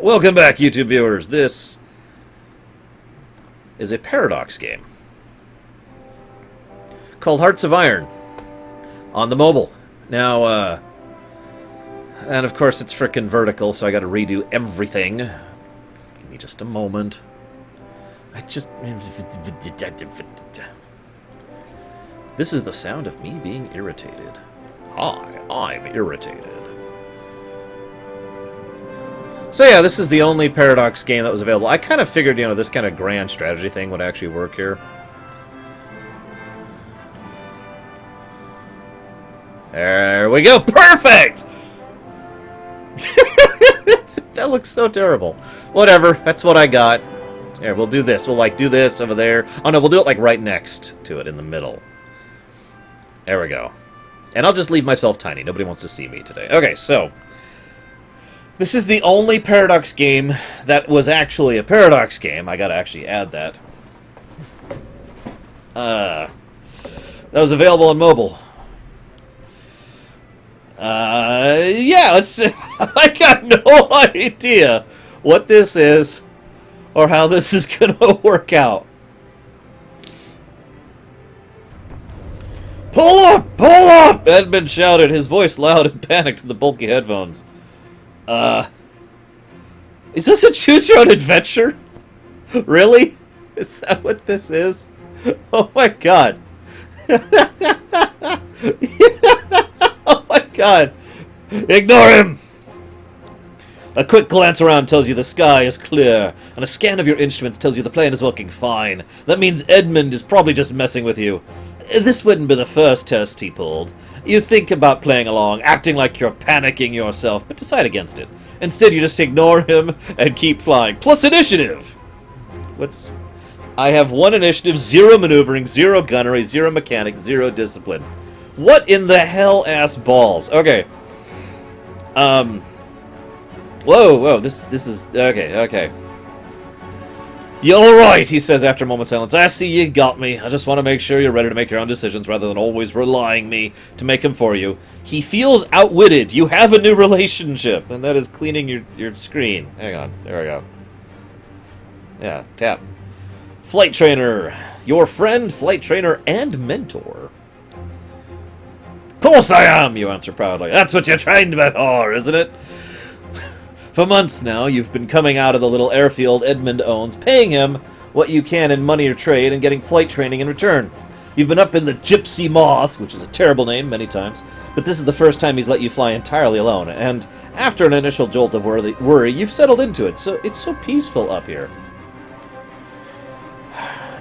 Welcome back, YouTube viewers. This is a Paradox game called Hearts of Iron on the mobile. Now, and of course it's frickin' vertical, so I gotta redo everything. Give me just a moment. This is the sound of me being irritated. Hi, I'm irritated. So yeah, this is the only Paradox game that was available. I kind of figured, you know, this kind of grand strategy thing would actually work here. There we go. Perfect! That looks so terrible. Whatever. That's what I got. Here, we'll do this. We'll, like, do this over there. Oh, no, we'll do it, like, right next to it in the middle. There we go. And I'll just leave myself tiny. Nobody wants to see me today. Okay, so this is the only Paradox game that was actually a Paradox game. I gotta actually add that. That was available on mobile. Yeah, let's... I got no idea what this is or how this is gonna work out. Pull up! Pull up! Edmund shouted, his voice loud and panicked in the bulky headphones. Is this a choose-your-own-adventure? Really? Is that what this is? Oh my god. Oh my god. Ignore him! A quick glance around tells you the sky is clear, and a scan of your instruments tells you the plane is working fine. That means Edmund is probably just messing with you. This wouldn't be the first test he pulled. You think about playing along, acting like you're panicking yourself, but decide against it. Instead, you just ignore him and keep flying. Plus initiative! I have 1 initiative, 0 maneuvering, 0 gunnery, 0 mechanics, 0 discipline. What in the hell-ass balls? Okay. Whoa, this is... Okay. You're alright, he says after a moment's silence. I see you got me. I just want to make sure you're ready to make your own decisions rather than always relying me to make them for you. He feels outwitted. You have a new relationship. And that is cleaning your screen. Hang on. There we go. Yeah, tap. Flight trainer. Your friend, flight trainer, and mentor. Of course I am, you answer proudly. That's what you're trained for, isn't it? For months now, you've been coming out of the little airfield Edmund owns, paying him what you can in money or trade, and getting flight training in return. You've been up in the Gypsy Moth, which is a terrible name many times, but this is the first time he's let you fly entirely alone, and after an initial jolt of worry, you've settled into it, so it's so peaceful up here.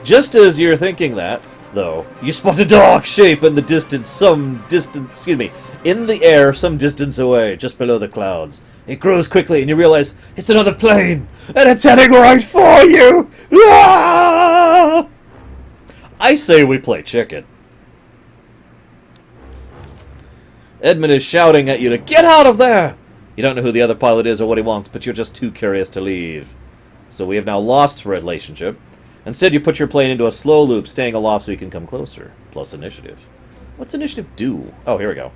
Just as you're thinking that, though, you spot a dark shape in the distance, in the air some distance away, just below the clouds. It grows quickly, and you realize it's another plane, and it's heading right for you! Ah! I say we play chicken. Edmund is shouting at you to get out of there! You don't know who the other pilot is or what he wants, but you're just too curious to leave. So we have now lost relationship. Instead, you put your plane into a slow loop, staying aloft so you can come closer. Plus initiative. What's initiative do? Oh, here we go.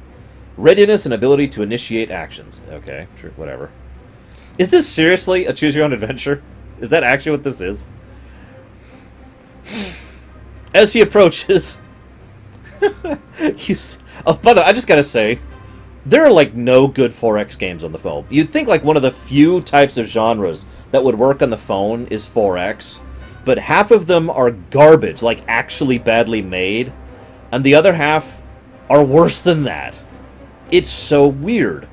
Readiness and ability to initiate actions. Okay, sure, whatever. Is this seriously a choose-your-own-adventure? Is that actually what this is? As he approaches... Oh, by the way, I just gotta say, there are, like, no good 4X games on the phone. You'd think, like, one of the few types of genres that would work on the phone is 4X, but half of them are garbage, like, actually badly made, and the other half are worse than that. It's so weird.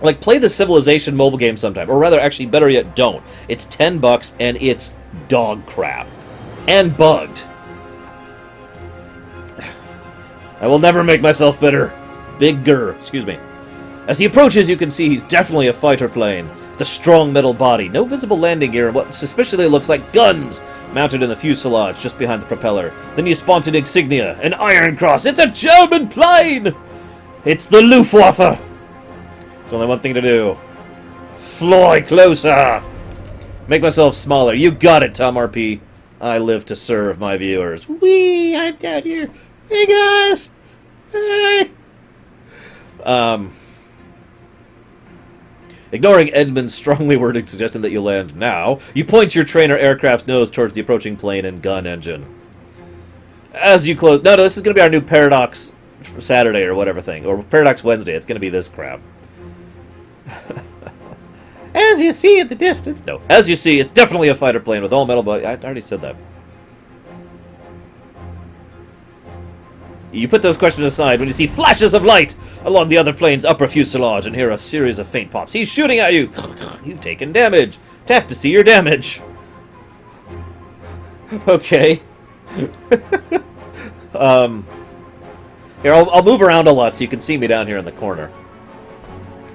Like, play the Civilization mobile game sometime. Or rather, actually, better yet, don't. It's $10 and it's dog crap. And bugged. I will never make myself bitter. Bigger, excuse me. As he approaches, you can see he's definitely a fighter plane. With a strong metal body, no visible landing gear, and what suspiciously looks like guns mounted in the fuselage just behind the propeller. Then you spot an insignia, an iron cross. It's a German plane! It's the Luftwaffe! There's only one thing to do. Fly closer! Make myself smaller. You got it, Tom RP. I live to serve my viewers. Whee! I'm down here. Hey, guys! Hey! Ignoring Edmund's strongly worded suggestion that you land now, you point your trainer aircraft's nose towards the approaching plane and gun engine. As you close... No, this is going to be our new Paradox Saturday or whatever thing. Or Paradox Wednesday. It's going to be this crap. As you see at the distance... No. As you see, it's definitely a fighter plane with all metal body... I already said that. You put those questions aside when you see flashes of light along the other plane's upper fuselage and hear a series of faint pops. He's shooting at you! You've taken damage. Tap to see your damage. Okay. Here, I'll move around a lot so you can see me down here in the corner.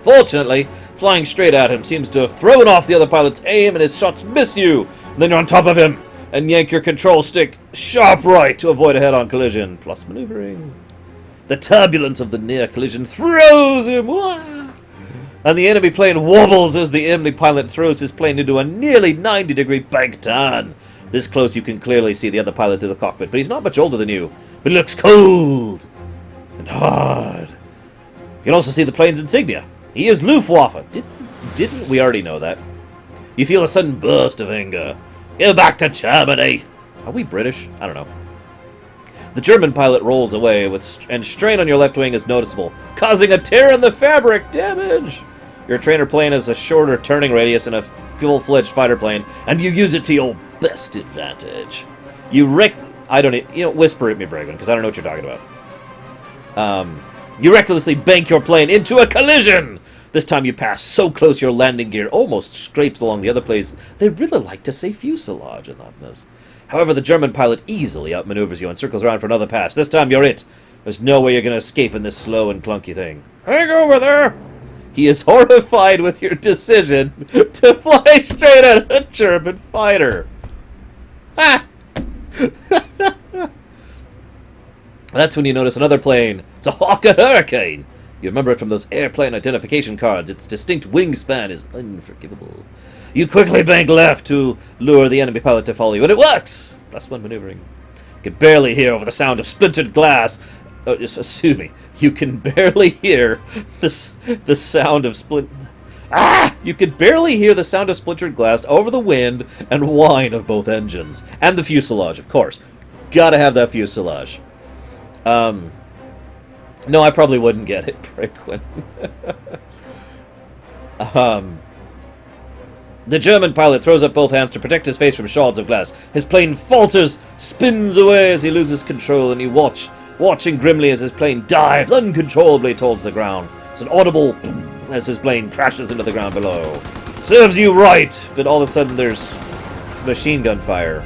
Fortunately, flying straight at him seems to have thrown off the other pilot's aim and his shots miss you. And then you're on top of him and yank your control stick sharp right to avoid a head-on collision, plus maneuvering. The turbulence of the near collision throws him, and the enemy plane wobbles as the enemy pilot throws his plane into a nearly 90-degree bank turn. This close you can clearly see the other pilot through the cockpit, but he's not much older than you. But he looks cold and hard. You can also see the plane's insignia. He is Luftwaffe. Didn't we already know that? You feel a sudden burst of anger. Go back to Germany! Are we British? I don't know. The German pilot rolls away, and strain on your left wing is noticeable, causing a tear in the fabric. Damage! Your trainer plane has a shorter turning radius than a full-fledged fighter plane, and you use it to your best advantage. Whisper at me, Bregman, because I don't know what you're talking about. You recklessly bank your plane into a collision! This time you pass so close your landing gear almost scrapes along the other planes. They really like to say fuselage and not this. However, the German pilot easily outmaneuvers you and circles around for another pass. This time you're it. There's no way you're going to escape in this slow and clunky thing. Hang over there! He is horrified with your decision to fly straight at a German fighter. Ha! That's when you notice another plane. It's a Hawker Hurricane. You remember it from those airplane identification cards. Its distinct wingspan is unforgivable. You quickly bank left to lure the enemy pilot to follow you, and it works! Plus one maneuvering. You can barely hear over the sound of splintered glass. Oh, excuse me. You can barely hear the sound of You could barely hear the sound of splintered glass over the wind and whine of both engines. And the fuselage, of course. Gotta have that fuselage. No, I probably wouldn't get it, Brickwin. The German pilot throws up both hands to protect his face from shards of glass. His plane falters, spins away as he loses control, and you watching grimly as his plane dives uncontrollably towards the ground. It's an audible as his plane crashes into the ground below. Serves you right, but all of a sudden there's machine gun fire.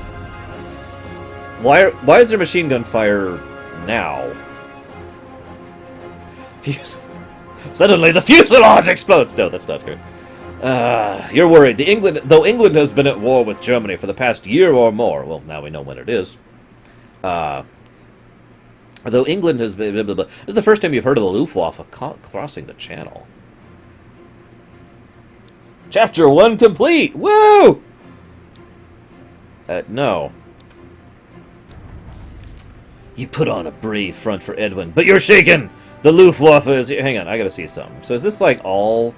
Why is there machine gun fire now? Suddenly the fuselage explodes! No, that's not good. You're worried. Though England has been at war with Germany for the past year or more, well, now we know when it is. Though England has been... This is the first time you've heard of the Luftwaffe crossing the channel. Chapter 1 complete! Woo! No. You put on a brave front for Edwin, but you're shaken! The Luftwaffe is... Hang on, I gotta see something. So is this like all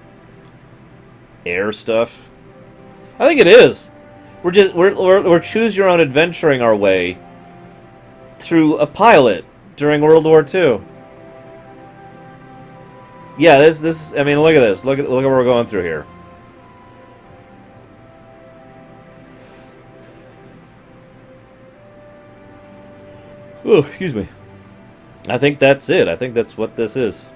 air stuff? I think it is. We're choose your own adventuring our way through a pilot during World War II. Yeah, this. I mean, look at this. Look at what we're going through here. Oh, excuse me. I think that's it. I think that's what this is.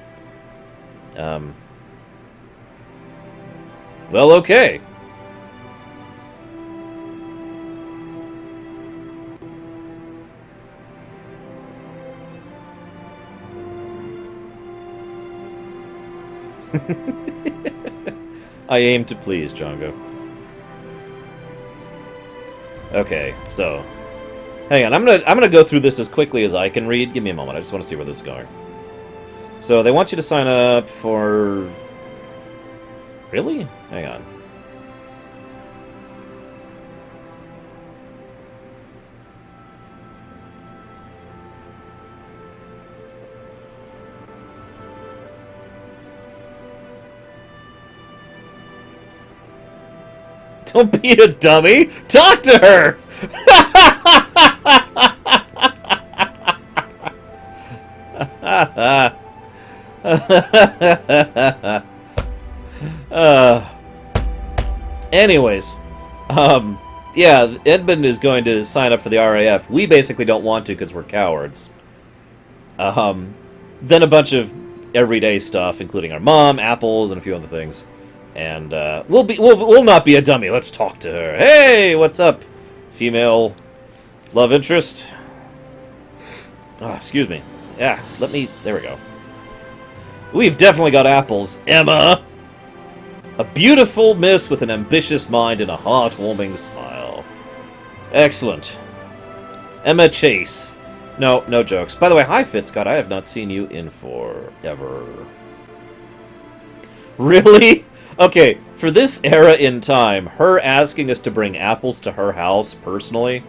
Well, okay. I aim to please, Django. Okay, so hang on, I'm gonna go through this as quickly as I can read. Give me a moment. I just want to see where this is going. So they want you to sign up for... Really? Hang on. Don't be a dummy. Talk to her. Anyways, yeah, Edmund is going to sign up for the RAF. We basically don't want to because we're cowards. Then a bunch of everyday stuff, including our mom, apples, and a few other things. And we'll not be a dummy. Let's talk to her. Hey, what's up, female love interest? Oh, excuse me. Yeah, there we go. We've definitely got apples, Emma. A beautiful miss with an ambitious mind and a heartwarming smile. Excellent. Emma Chase. No jokes. By the way, hi Fitzcott, I have not seen you in forever. Really? Okay, for this era in time, her asking us to bring apples to her house personally,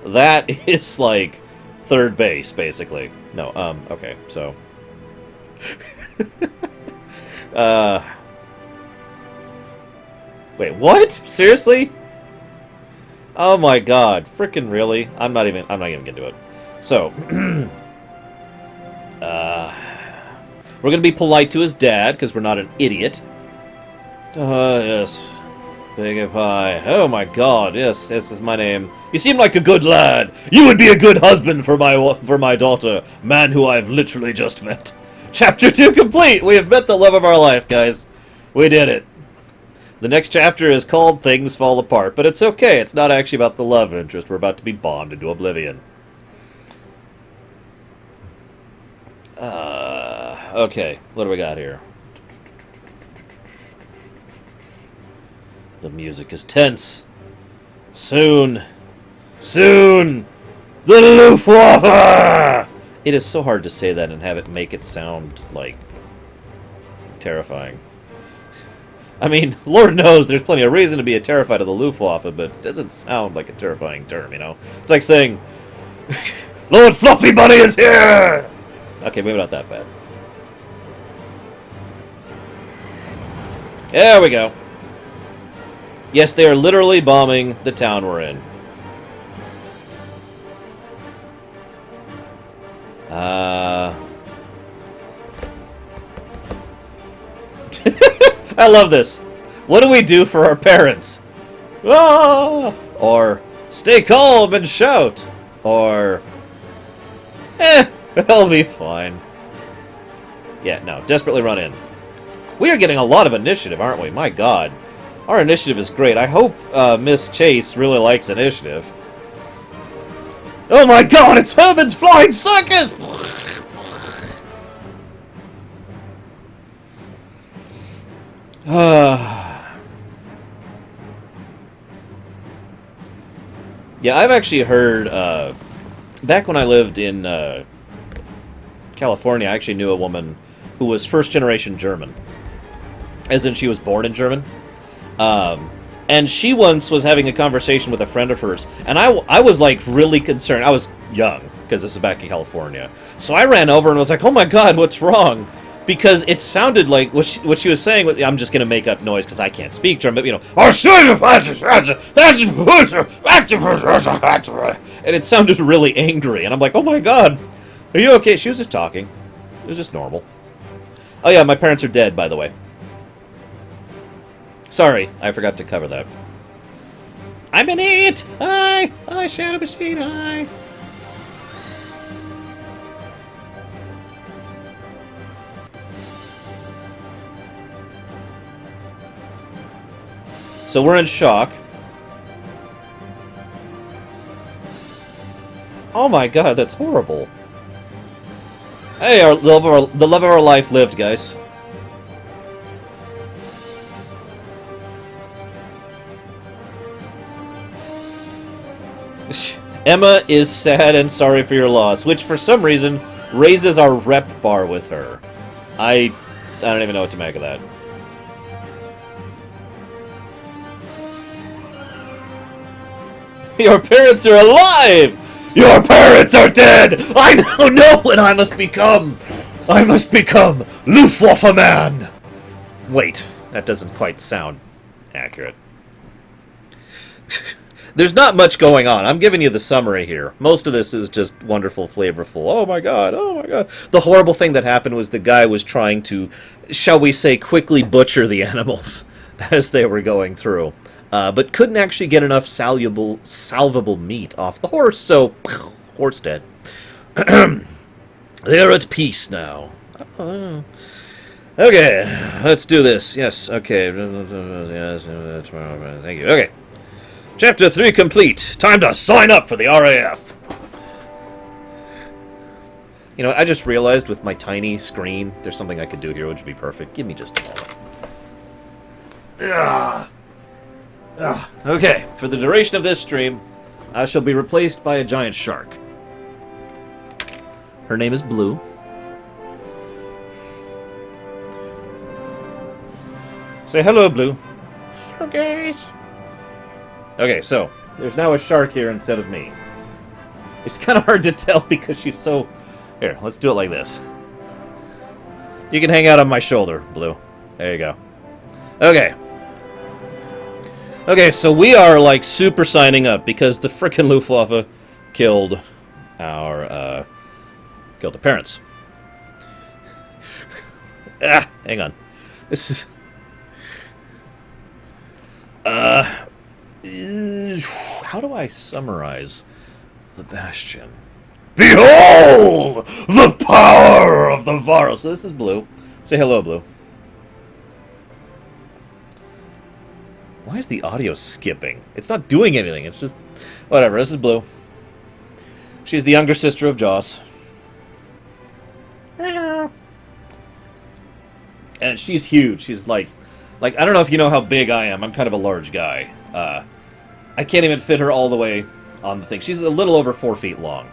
that is like third base, basically. No, okay, so. Wait, what? Seriously? Oh my god, frickin' really? I'm not even gonna get to it. So, we're gonna be polite to his dad, because we're not an idiot. Yes. Big pie. Oh my god, yes, this is my name. You seem like a good lad. You would be a good husband for my daughter, man who I've literally just met. Chapter 2 complete! We have met the love of our life, guys. We did it. The next chapter is called Things Fall Apart, but it's okay. It's not actually about the love interest. We're about to be bombed into oblivion. Okay, what do we got here? The music is tense. Soon, the Luftwaffe! It is so hard to say that and have it make it sound, like, terrifying. I mean, Lord knows there's plenty of reason to be terrified of the Luftwaffe, but it doesn't sound like a terrifying term, you know? It's like saying, Lord Fluffy Bunny is here! Okay, maybe not that bad. There we go. Yes, they are literally bombing the town we're in. I love this. What do we do for our parents? Ah! Or, stay calm and shout. Or, they'll be fine. Yeah, no, desperately run in. We are getting a lot of initiative, aren't we? My god. Our initiative is great. I hope Miss Chase really likes initiative. Oh my god, it's Herman's Flying Circus! Yeah, I've actually heard, back when I lived in California, I actually knew a woman who was first-generation German. As in, she was born in German. And she once was having a conversation with a friend of hers, and I was, like, really concerned. I was young, because this is back in California. So I ran over and was like, oh my god, what's wrong? Because it sounded like, what she was saying, I'm just going to make up noise because I can't speak German, but, you know, and it sounded really angry, and I'm like, oh my god, are you okay? She was just talking. It was just normal. Oh yeah, my parents are dead, by the way. Sorry, I forgot to cover that. I'm an idiot! Hi! Hi, Shadow Machine, hi! So we're in shock. Oh my god, that's horrible. Hey, the love of our life lived, guys. Emma is sad and sorry for your loss, which for some reason raises our rep bar with her. I don't even know what to make of that. Your parents are alive! Your parents are dead! I now know what I must become! I must become Luftwaffe Man! Wait, that doesn't quite sound accurate. There's not much going on. I'm giving you the summary here. Most of this is just wonderful, flavorful. Oh my god, oh my god. The horrible thing that happened was the guy was trying to, shall we say, quickly butcher the animals as they were going through. But couldn't actually get enough salvable meat off the horse, so horse dead. They're at peace now. Okay, let's do this. Yes, okay. Yes, tomorrow. Thank you. Okay. Chapter 3 complete. Time to sign up for the RAF. You know, I just realized with my tiny screen, there's something I could do here which would be perfect. Give me just a moment. Okay, for the duration of this stream, I shall be replaced by a giant shark. Her name is Blue. Say hello, Blue. Hello, guys. Okay, so there's now a shark here instead of me. It's kind of hard to tell because she's so... Here, let's do it like this. You can hang out on my shoulder, Blue. There you go. Okay. Okay, so we are, like, super signing up because the frickin' Luftwaffe killed our parents. Hang on. This is... how do I summarize the Bastion? Behold the power of the Varus. So this is Blue. Say hello, Blue. Why is the audio skipping? It's not doing anything. It's just... Whatever, this is Blue. She's the younger sister of Joss. Hello. And she's huge. She's like, I don't know if you know how big I am. I'm kind of a large guy. I can't even fit her all the way on the thing. She's a little over 4 feet long.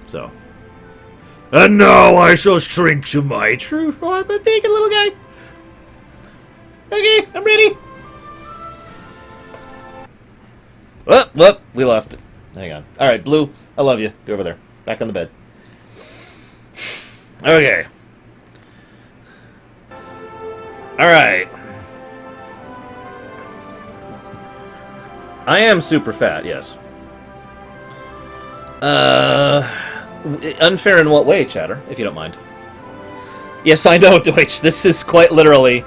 So. And now I shall shrink to my true form. But take it, little guy. Okay, I'm ready. Whoop, we lost it. Hang on. Alright, Blue, I love you. Go over there. Back on the bed. Okay. Alright. I am super fat, yes. Unfair in what way, Chatter, if you don't mind? Yes, I know, Deutsch. This is quite literally...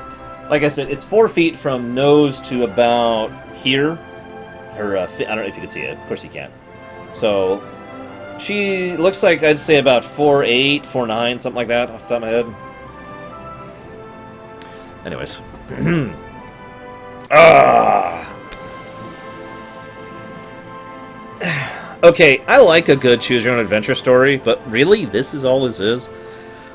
Like I said, it's 4 feet from nose to about here. Her, I don't know if you can see it. Of course you can't. So, she looks like, I'd say, about 4'8", 4'9", something like that, off the top of my head. Anyways. Okay, I like a good choose-your-own-adventure story, but really, this is all this is?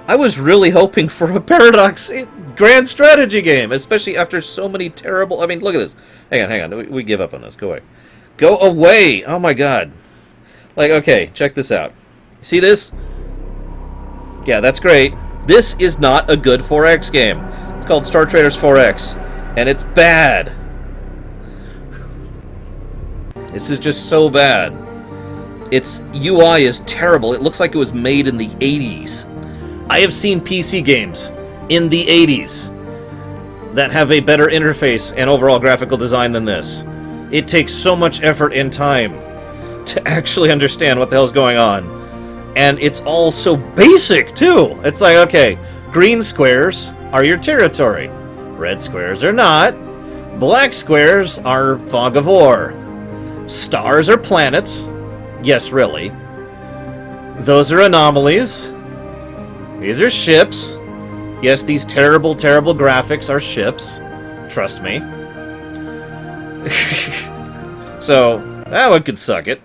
I was really hoping for a Paradox grand strategy game, especially after so many terrible... I mean, look at this. Hang on. We give up on this. Go away. Go away! Oh my god. Like, okay, check this out. See this? Yeah, that's great. This is not a good 4X game. It's called Star Traders 4X, and it's bad. This is just so bad. Its UI is terrible. It looks like it was made in the 80s. I have seen PC games in the 80s that have a better interface and overall graphical design than this. It takes so much effort and time to actually understand what the hell's going on. And it's all so basic, too. It's like, okay, green squares are your territory. Red squares are not. Black squares are fog of war. Stars are planets. Yes, really. Those are anomalies. These are ships. Yes, these terrible, terrible graphics are ships. Trust me. So, that one could suck it.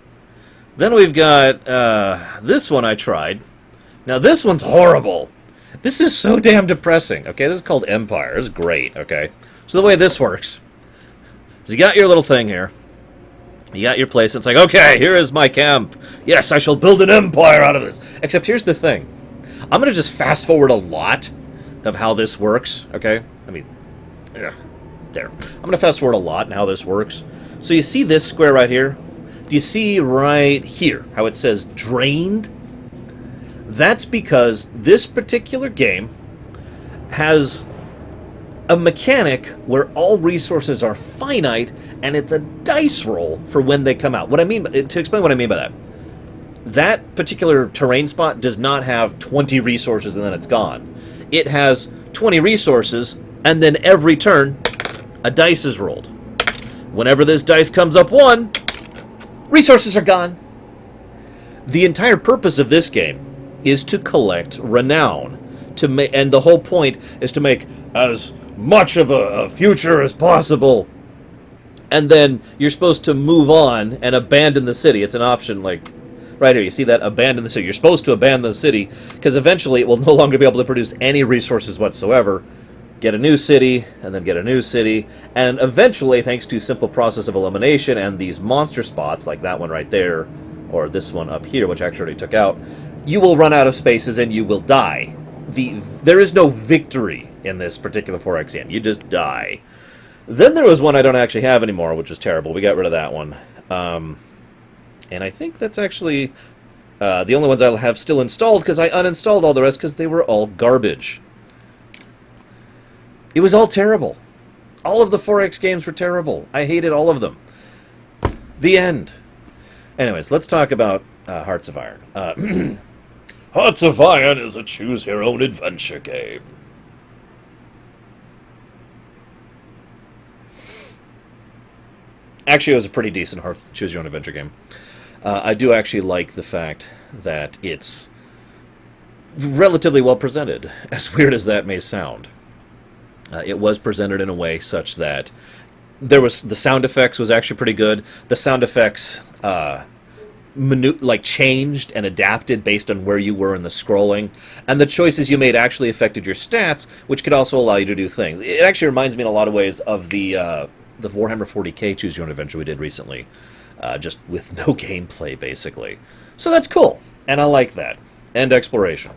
Then we've got, this one I tried. Now, this one's horrible. This is so damn depressing. Okay, this is called Empire. It's great, okay? So the way this works is you got your little thing here. You got your place. It's like, okay, here is my camp. Yes, I shall build an empire out of this. Except here's the thing. I'm going to just fast forward a lot of how this works, okay? I mean, yeah, there. I'm going to fast forward a lot in how this works. So you see this square right here? Do you see right here how it says drained? That's because this particular game has a mechanic where all resources are finite and it's a dice roll for when they come out. What I mean, to explain what I mean by that, that particular terrain spot does not have 20 resources and then it's gone. It has 20 resources, and then every turn, a dice is rolled. Whenever this dice comes up 1, resources are gone. The entire purpose of this game is to collect renown, and the whole point is to make as much of a future as possible. And then you're supposed to move on and abandon the city. It's an option, like right here. You see that? Abandon the city. You're supposed to abandon the city because eventually it will no longer be able to produce any resources whatsoever. Get a new city, and then get a new city, and eventually, thanks to simple process of elimination and these monster spots, like that one right there, or this one up here, which I actually already took out, you will run out of spaces and you will die. There is no victory in this particular 4X game. You just die. Then there was one I don't actually have anymore, which was terrible. We got rid of that one. And I think that's actually the only ones I'll have still installed, because I uninstalled all the rest because they were all garbage. It was all terrible. All of the 4X games were terrible. I hated all of them. The end. Anyways, let's talk about Hearts of Iron. Hearts of Iron is a choose-your-own-adventure game. Actually, it was a pretty decent choose-your-own-adventure game. I do actually like the fact that it's relatively well presented, as weird as that may sound. It was presented in a way such that the sound effects was actually pretty good. The sound effects changed and adapted based on where you were in the scrolling, and the choices you made actually affected your stats, which could also allow you to do things. It actually reminds me in a lot of ways of the Warhammer 40k Choose Your Own Adventure we did recently, just with no gameplay basically. So that's cool, and I like that. And exploration.